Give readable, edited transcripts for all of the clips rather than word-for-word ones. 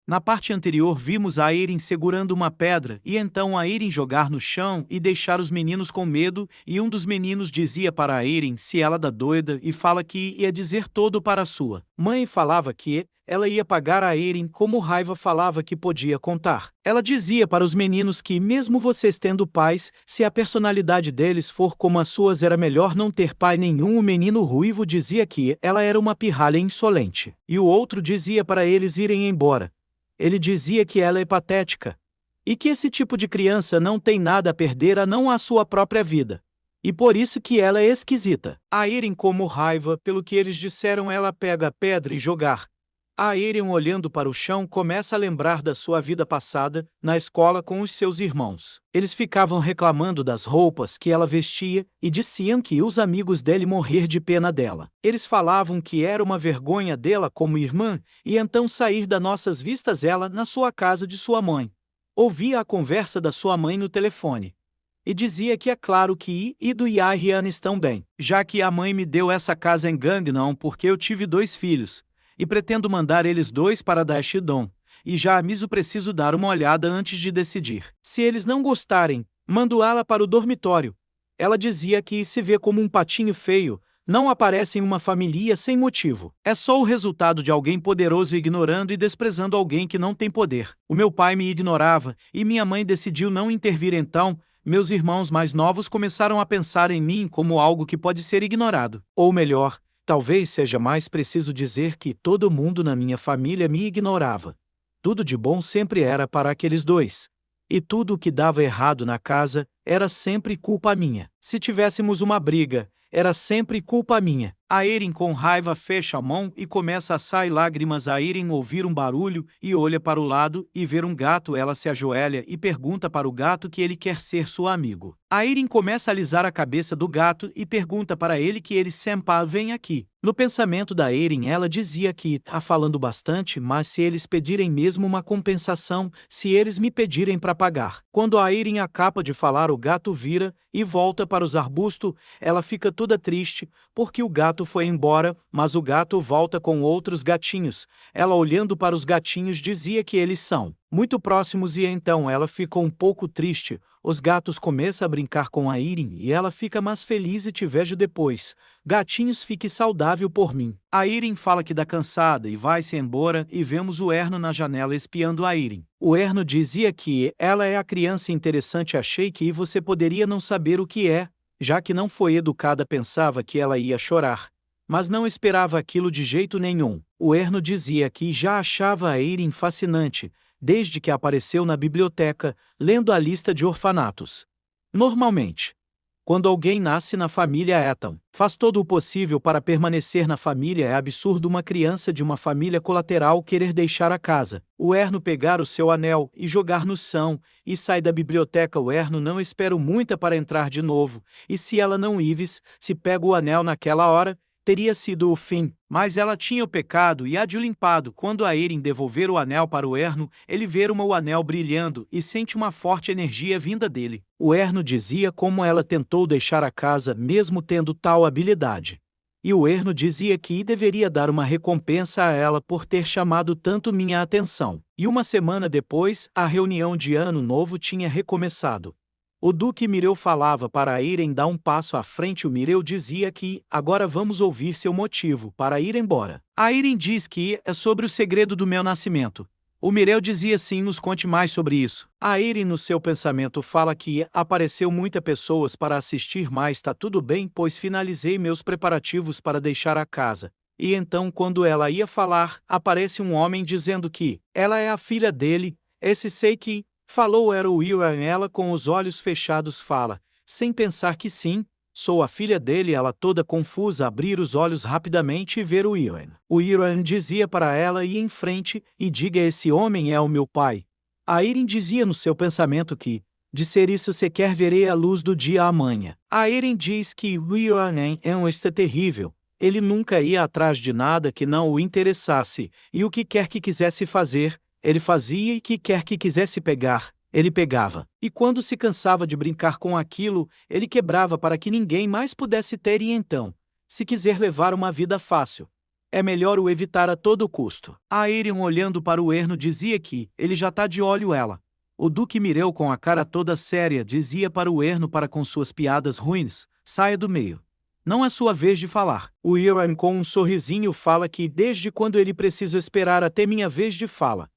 Na parte anterior vimos a Eirin segurando uma pedra e então a Eirin jogar no chão e deixar os meninos com medo, e um dos meninos dizia para a Eirin se ela da doida e fala que ia dizer todo para a sua mãe, falava que ela ia pagar a Eirin como raiva falava que podia contar. Ela dizia para os meninos que mesmo vocês tendo pais, se a personalidade deles for como as suas era melhor não ter pai nenhum. O menino ruivo dizia que ela era uma pirralha insolente. E o outro dizia para eles irem embora. Ele dizia que ela é patética, e que esse tipo de criança não tem nada a perder a não a sua própria vida. E por isso que ela é esquisita. A Eirin, como raiva pelo que eles disseram, ela pega a pedra e jogar. A Eirin, olhando para o chão, começa a lembrar da sua vida passada, na escola com os seus irmãos. Eles ficavam reclamando das roupas que ela vestia e diziam que os amigos dele morrer de pena dela. Eles falavam que era uma vergonha dela como irmã e então sair das nossas vistas ela na sua casa de sua mãe. Ouvia a conversa da sua mãe no telefone. E dizia que é claro que Ido e a Rihanna estão bem, já que a mãe me deu essa casa em Gangnam porque eu tive 2 filhos. E pretendo mandar eles 2 para Dashdon, e já aviso preciso dar uma olhada antes de decidir. Se eles não gostarem, mando ela para o dormitório. Ela dizia que se vê como um patinho feio, não aparece em uma família sem motivo. É só o resultado de alguém poderoso ignorando e desprezando alguém que não tem poder. O meu pai me ignorava, e minha mãe decidiu não intervir então. Meus irmãos mais novos começaram a pensar em mim como algo que pode ser ignorado. Ou melhor, talvez seja mais preciso dizer que todo mundo na minha família me ignorava. Tudo de bom sempre era para aqueles 2. E tudo o que dava errado na casa era sempre culpa minha. Se tivéssemos uma briga, era sempre culpa minha. A Eirin com raiva fecha a mão e começa a sair lágrimas. A Eirin ouvir um barulho e olha para o lado e ver um gato. Ela se ajoelha e pergunta para o gato que ele quer ser seu amigo. A Eirin começa a alisar a cabeça do gato e pergunta para ele que ele sempre vem aqui. No pensamento da Eirin ela dizia que tá falando bastante, mas se eles pedirem mesmo uma compensação, se eles me pedirem para pagar. Quando a Eirin acaba de falar, o gato vira e volta para os arbustos. Ela fica toda triste porque o gato foi embora, mas o gato volta com outros gatinhos. Ela, olhando para os gatinhos, dizia que eles são muito próximos e então ela fica um pouco triste. Os gatos começam a brincar com a Eirin e ela fica mais feliz e te vejo depois. Gatinhos, fique saudável por mim. A Eirin fala que dá cansada e vai-se embora e vemos o Erno na janela espiando a Eirin. O Erno dizia que ela é a criança interessante. Achei que você poderia não saber o que é, já que não foi educada. Pensava que ela ia chorar, mas não esperava aquilo de jeito nenhum. O Erno dizia que já achava a Eirin fascinante, desde que apareceu na biblioteca, lendo a lista de orfanatos. Normalmente, quando alguém nasce na família Ethan, faz todo o possível para permanecer na família. É absurdo uma criança de uma família colateral querer deixar a casa. O Erno pegar o seu anel e jogar no chão, e sai da biblioteca. O Erno não espera muito para entrar de novo, e se ela não Ives, se pega o anel naquela hora, teria sido o fim, mas ela tinha o pecado e há de o limpado. Quando a Eirin devolver o anel para o Erno, ele vê o anel brilhando e sente uma forte energia vinda dele. O Erno dizia como ela tentou deixar a casa mesmo tendo tal habilidade. E o Erno dizia que deveria dar uma recompensa a ela por ter chamado tanto minha atenção. E uma semana depois, a reunião de Ano Novo tinha recomeçado. O Duque Mireu falava para a Eirin dar um passo à frente. O Mireu dizia que, agora vamos ouvir seu motivo para ir embora. A Eirin diz que é sobre o segredo do meu nascimento. O Mireu dizia sim, nos conte mais sobre isso. A Eirin no seu pensamento fala que apareceu muitas pessoas para assistir, mas tá tudo bem, pois finalizei meus preparativos para deixar a casa. E então quando ela ia falar, aparece um homem dizendo que ela é a filha dele. Esse sei que falou era o William. Ela com os olhos fechados fala, sem pensar que sim, sou a filha dele. Ela toda confusa abrir os olhos rapidamente e ver o William. O William dizia para ela ir em frente e diga: esse homem é o meu pai. A Eirin dizia no seu pensamento que, de ser isso sequer verei a luz do dia amanhã. A Eirin diz que William é um terrível. Ele nunca ia atrás de nada que não o interessasse, e o que quer que quisesse fazer, ele fazia, e que quer que quisesse pegar, ele pegava. E quando se cansava de brincar com aquilo, ele quebrava para que ninguém mais pudesse ter. E então, se quiser levar uma vida fácil, É melhor o evitar a todo custo. A Erin, olhando para o Erno, dizia que ele já tá de olho ela. O Duque Mireu, com a cara toda séria, dizia para o Erno, para com suas piadas ruins: saia do meio. Não é sua vez de falar. O Iran, com um sorrisinho, fala que desde quando ele precisa esperar até minha vez de fala.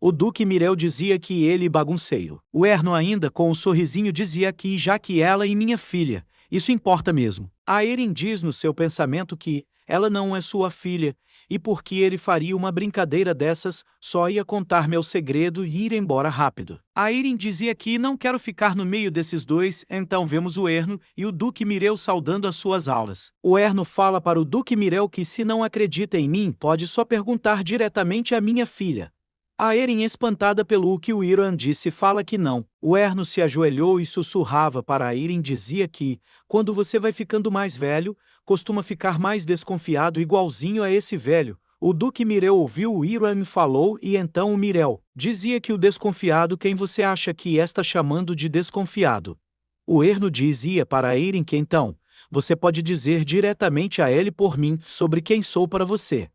O Duque Mireu dizia que ele bagunceiro. O Erno, ainda com um sorrisinho, dizia que já que ela e minha filha, isso importa mesmo. A Erin diz no seu pensamento que ela não é sua filha, e porque ele faria uma brincadeira dessas, só ia contar meu segredo e ir embora rápido. A Erin dizia que não quero ficar no meio desses dois, então vemos o Erno e o Duque Mireu saudando as suas aulas. O Erno fala para o Duque Mireu que se não acredita em mim, pode só perguntar diretamente à minha filha. A Erin, espantada pelo que o Iran disse, fala que não. O Erno se ajoelhou e sussurrava para a Erin, dizia que, quando você vai ficando mais velho, costuma ficar mais desconfiado, igualzinho a esse velho. O Duque Mireu ouviu o Iran falou e então o Mireu dizia que o desconfiado, quem você acha que está chamando de desconfiado? O Erno dizia para a Erin que então, você pode dizer diretamente a ele por mim sobre quem sou para você.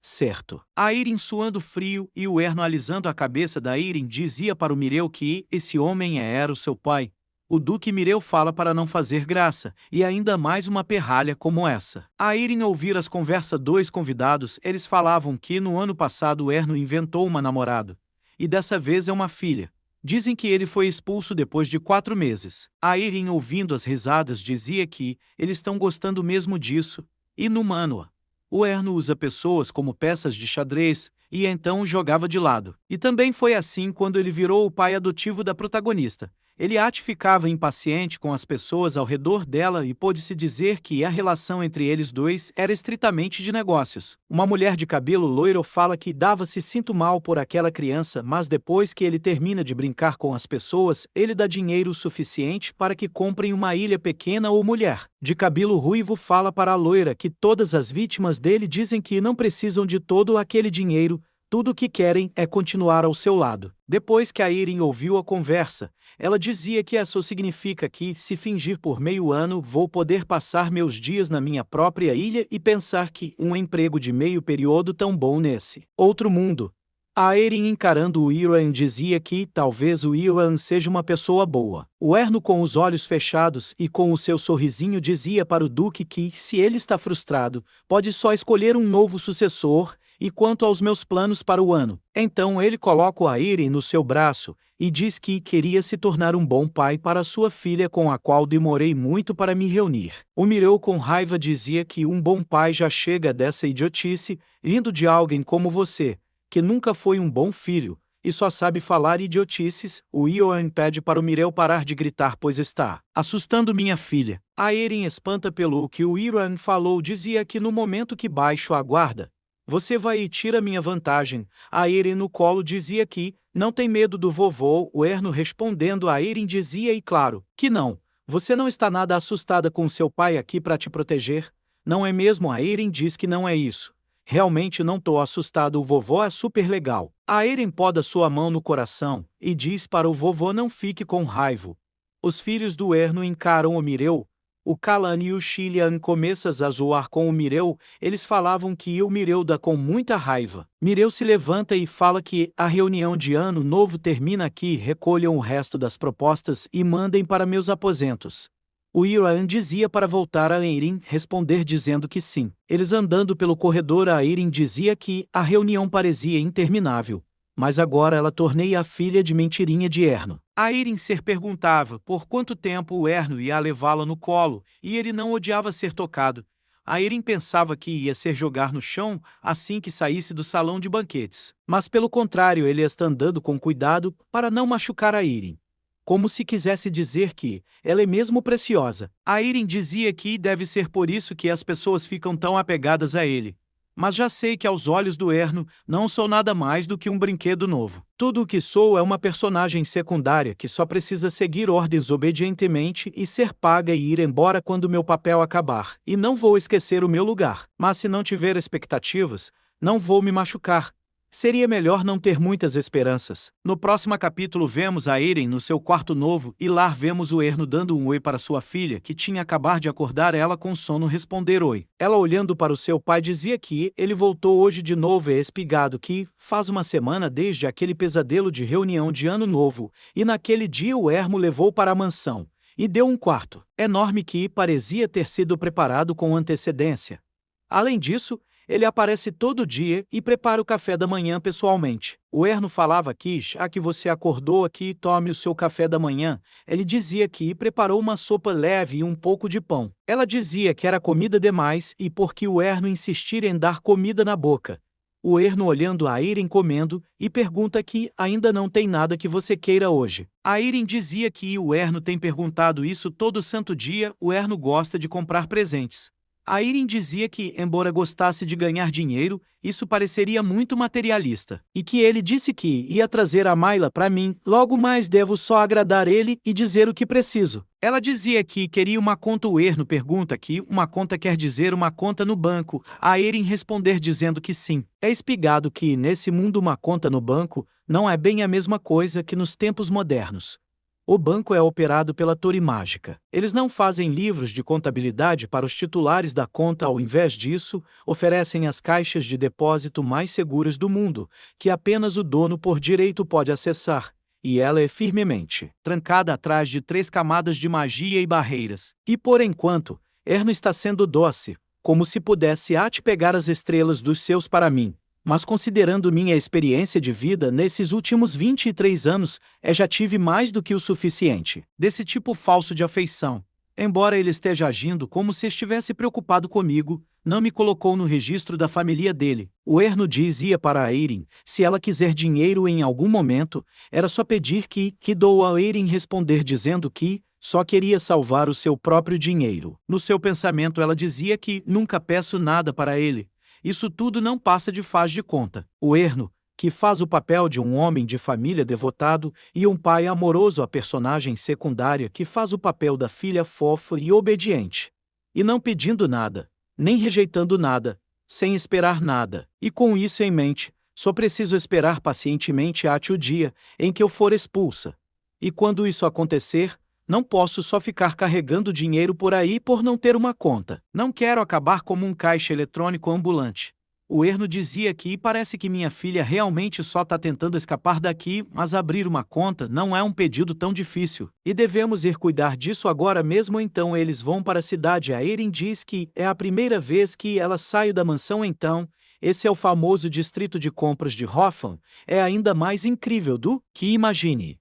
Certo. A Erin, suando frio, e o Erno alisando a cabeça da Erin, dizia para o Mireu que esse homem era o seu pai. O Duque Mireu fala para não fazer graça, e ainda mais uma perralha como essa. A Erin ouvir as conversas dos convidados, eles falavam que no ano passado o Erno inventou uma namorada. E dessa vez é uma filha. Dizem que ele foi expulso depois de 4 meses. A Erin, ouvindo as risadas, dizia que eles estão gostando mesmo disso. E no Manhwa, o Erno usa pessoas como peças de xadrez, e então o jogava de lado. E também foi assim quando ele virou o pai adotivo da protagonista. Ele ficava impaciente com as pessoas ao redor dela e pôde-se dizer que a relação entre eles dois era estritamente de negócios. Uma mulher de cabelo loiro fala que dava-se sinto mal por aquela criança, mas depois que ele termina de brincar com as pessoas, ele dá dinheiro suficiente para que comprem uma ilha pequena ou mulher. De cabelo ruivo fala para a loira que todas as vítimas dele dizem que não precisam de todo aquele dinheiro, tudo o que querem é continuar ao seu lado. Depois que a Erin ouviu a conversa, ela dizia que isso significa que, se fingir por meio ano, vou poder passar meus dias na minha própria ilha e pensar que um emprego de meio período tão bom nesse outro mundo. A Erin, encarando o Iran, dizia que talvez o Iran seja uma pessoa boa. O Erno, com os olhos fechados e com o seu sorrisinho, dizia para o Duque que, se ele está frustrado, pode só escolher um novo sucessor. E quanto aos meus planos para o ano, então ele coloca a Erin no seu braço e diz que queria se tornar um bom pai para sua filha, com a qual demorei muito para me reunir. O Mireu, com raiva, dizia que um bom pai já chega dessa idiotice, vindo de alguém como você, que nunca foi um bom filho e só sabe falar idiotices. O Ioan pede para o Mireu parar de gritar, pois está assustando minha filha. A Erin, espanta pelo que o Iran falou, dizia que no momento que baixo a guarda, você vai e tira minha vantagem. A Erin, no colo, dizia que não tem medo do vovô. O Erno, respondendo a Erin, dizia e claro que não. Você não está nada assustada com seu pai aqui para te proteger? Não é mesmo? A Erin diz que não é isso. Realmente não tô assustado, o vovô é super legal. A Erin poda sua mão no coração e diz para o vovô não fique com raiva. Os filhos do Erno encaram o Mireu. O Kalan e o Shilian começam a zoar com o Mireu, eles falavam que o Mireu dá com muita raiva. Mireu se levanta e fala que a reunião de ano novo termina aqui, recolham o resto das propostas e mandem para meus aposentos. O Iran dizia para voltar a Erin responder dizendo que sim. Eles andando pelo corredor, a Erin dizia que a reunião parecia interminável. Mas agora ela tornei a filha de mentirinha de Erno. A Erin se perguntava por quanto tempo o Erno ia levá-la no colo, e ele não odiava ser tocado. A Erin pensava que ia ser jogar no chão assim que saísse do salão de banquetes. Mas pelo contrário, ele está andando com cuidado para não machucar a Erin. Como se quisesse dizer que ela é mesmo preciosa. A Erin dizia que deve ser por isso que as pessoas ficam tão apegadas a ele. Mas já sei que aos olhos do Erno, não sou nada mais do que um brinquedo novo. Tudo o que sou é uma personagem secundária que só precisa seguir ordens obedientemente e ser paga e ir embora quando meu papel acabar. E não vou esquecer o meu lugar. Mas se não tiver expectativas, não vou me machucar. Seria melhor não ter muitas esperanças. No próximo capítulo vemos a Eren no seu quarto novo e lá vemos o Erno dando um oi para sua filha, que tinha acabado de acordar ela com sono responder oi. Ela olhando para o seu pai dizia que ele voltou hoje de novo e espigado que faz uma semana desde aquele pesadelo de reunião de ano novo, e naquele dia o Ermo levou para a mansão e deu um quarto enorme que parecia ter sido preparado com antecedência. Além disso, ele aparece todo dia e prepara o café da manhã pessoalmente. O Erno falava que, já que você acordou aqui, tome o seu café da manhã. Ele dizia que preparou uma sopa leve e um pouco de pão. Ela dizia que era comida demais e porque o Erno insistir em dar comida na boca. O Erno olhando a Eren comendo e pergunta que ainda não tem nada que você queira hoje. A Eren dizia que o Erno tem perguntado isso todo santo dia. O Erno gosta de comprar presentes. A Eren dizia que, embora gostasse de ganhar dinheiro, isso pareceria muito materialista, e que ele disse que ia trazer a Mayla para mim, logo mais devo só agradar ele e dizer o que preciso. Ela dizia que queria uma conta. O Erno pergunta que uma conta quer dizer uma conta no banco. A Eren responder dizendo que sim. É espigado que, nesse mundo, uma conta no banco não é bem a mesma coisa que nos tempos modernos. O banco é operado pela Torre Mágica. Eles não fazem livros de contabilidade para os titulares da conta, ao invés disso, oferecem as caixas de depósito mais seguras do mundo, que apenas o dono por direito pode acessar, e ela é firmemente trancada atrás de 3 camadas de magia e barreiras. E por enquanto, Erno está sendo doce, como se pudesse até pegar as estrelas dos céus para mim. Mas considerando minha experiência de vida nesses últimos 23 anos, já tive mais do que o suficiente desse tipo falso de afeição. Embora ele esteja agindo como se estivesse preocupado comigo, não me colocou no registro da família dele. O Erno dizia para a Eren, se ela quiser dinheiro em algum momento, era só pedir que dou a Eren responder dizendo que só queria salvar o seu próprio dinheiro. No seu pensamento ela dizia que nunca peço nada para ele. Isso tudo não passa de faz de conta. O Erno, que faz o papel de um homem de família devotado e um pai amoroso, a personagem secundária que faz o papel da filha fofa e obediente. E não pedindo nada, nem rejeitando nada, sem esperar nada. E com isso em mente, só preciso esperar pacientemente até o dia em que eu for expulsa. E quando isso acontecer, não posso só ficar carregando dinheiro por aí por não ter uma conta. Não quero acabar como um caixa eletrônico ambulante. O Erno dizia que parece que minha filha realmente só está tentando escapar daqui, mas abrir uma conta não é um pedido tão difícil. E devemos ir cuidar disso agora mesmo. Então eles vão para a cidade. A Eren diz que é a primeira vez que ela sai da mansão. Então, esse é o famoso distrito de compras de Hoffman. É ainda mais incrível do que imagine.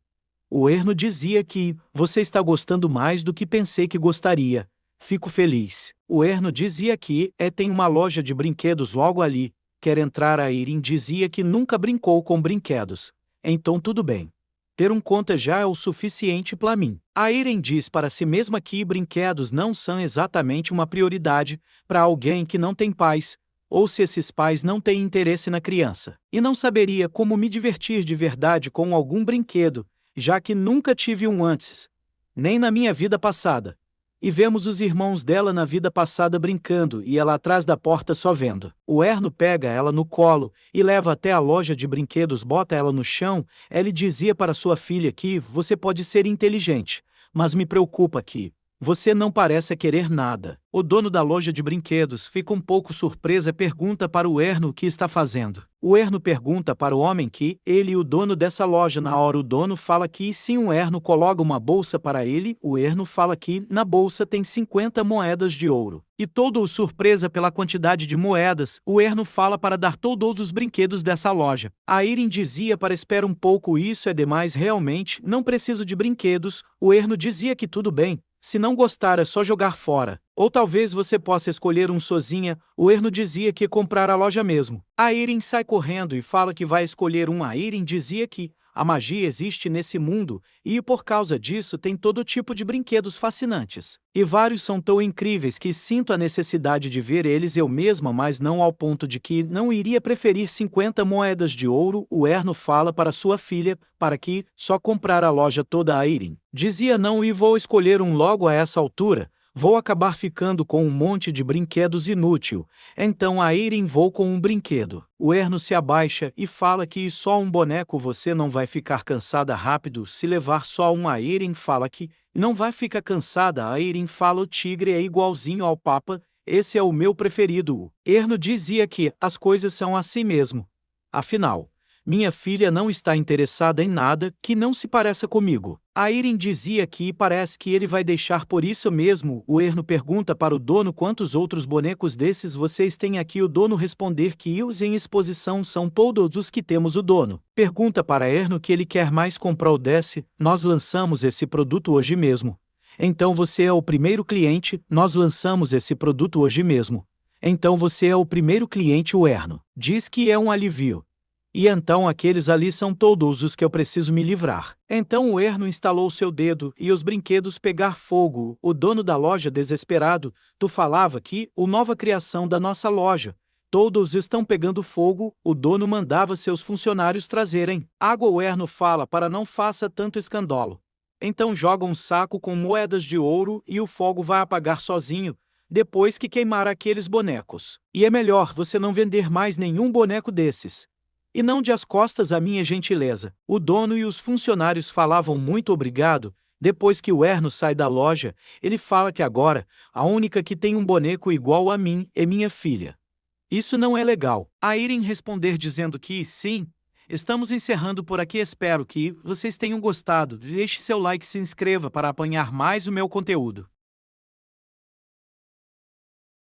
O Erno dizia que você está gostando mais do que pensei que gostaria. Fico feliz. O Erno dizia que tem uma loja de brinquedos logo ali. Quer entrar? A Eren dizia que nunca brincou com brinquedos. Então tudo bem. Ter um conta já é o suficiente para mim. A Eren diz para si mesma que brinquedos não são exatamente uma prioridade para alguém que não tem pais, ou se esses pais não têm interesse na criança. E não saberia como me divertir de verdade com algum brinquedo, já que nunca tive um antes, nem na minha vida passada. E vemos os irmãos dela na vida passada brincando e ela atrás da porta só vendo. O Erno pega ela no colo e leva até a loja de brinquedos, bota ela no chão. Ele dizia para sua filha que você pode ser inteligente, mas me preocupa que você não parece querer nada. O dono da loja de brinquedos fica um pouco surpresa e pergunta para o Erno o que está fazendo. O Erno pergunta para o homem que ele e o dono dessa loja. Na hora o dono fala que sim, o Erno coloca uma bolsa para ele. O Erno fala que na bolsa tem 50 moedas de ouro. E todo surpresa pela quantidade de moedas, o Erno fala para dar todos os brinquedos dessa loja. A Eren dizia para espera um pouco, isso é demais realmente, não preciso de brinquedos. O Erno dizia que tudo bem. Se não gostar é só jogar fora. Ou talvez você possa escolher um sozinha. O Erno dizia que comprar a loja mesmo. A Eren sai correndo e fala que vai escolher um. A Eren dizia que a magia existe nesse mundo e por causa disso tem todo tipo de brinquedos fascinantes. E vários são tão incríveis que sinto a necessidade de ver eles eu mesma, mas não ao ponto de que não iria preferir 50 moedas de ouro. O Erno fala para sua filha para que só comprar a loja toda. A Eren dizia não e vou escolher um logo a essa altura. Vou acabar ficando com um monte de brinquedos inútil. Então a Erin voa com um brinquedo. O Erno se abaixa e fala que só um boneco você não vai ficar cansada rápido se levar só um. A Erin fala que não vai ficar cansada. A Erin fala o tigre é igualzinho ao Papa, esse é o meu preferido. O Erno dizia que as coisas são assim mesmo. Afinal, minha filha não está interessada em nada que não se pareça comigo. A Erin dizia que parece que ele vai deixar por isso mesmo. O Erno pergunta para o dono quantos outros bonecos desses vocês têm aqui. O dono responder que os em exposição são todos os que temos. O dono pergunta para Erno que ele quer mais comprar o desce. Nós lançamos esse produto hoje mesmo. Então você é o primeiro cliente, nós lançamos esse produto hoje mesmo. Então você é o primeiro cliente. O Erno diz que é um alívio. E então aqueles ali são todos os que eu preciso me livrar. Então o Erno instalou seu dedo e os brinquedos pegar fogo. O dono da loja desesperado, tu falava que o nova criação da nossa loja. Todos estão pegando fogo. O dono mandava seus funcionários trazerem água. O Erno fala para não faça tanto escândalo. Então joga um saco com moedas de ouro e o fogo vai apagar sozinho, depois que queimar aqueles bonecos. E é melhor você não vender mais nenhum boneco desses. E não de as costas a minha gentileza. O dono e os funcionários falavam muito obrigado. Depois que o Erno sai da loja, ele fala que agora, a única que tem um boneco igual a mim é minha filha. Isso não é legal. A Erin responder dizendo que sim. Estamos encerrando por aqui. Espero que vocês tenham gostado. Deixe seu like e se inscreva para apanhar mais o meu conteúdo.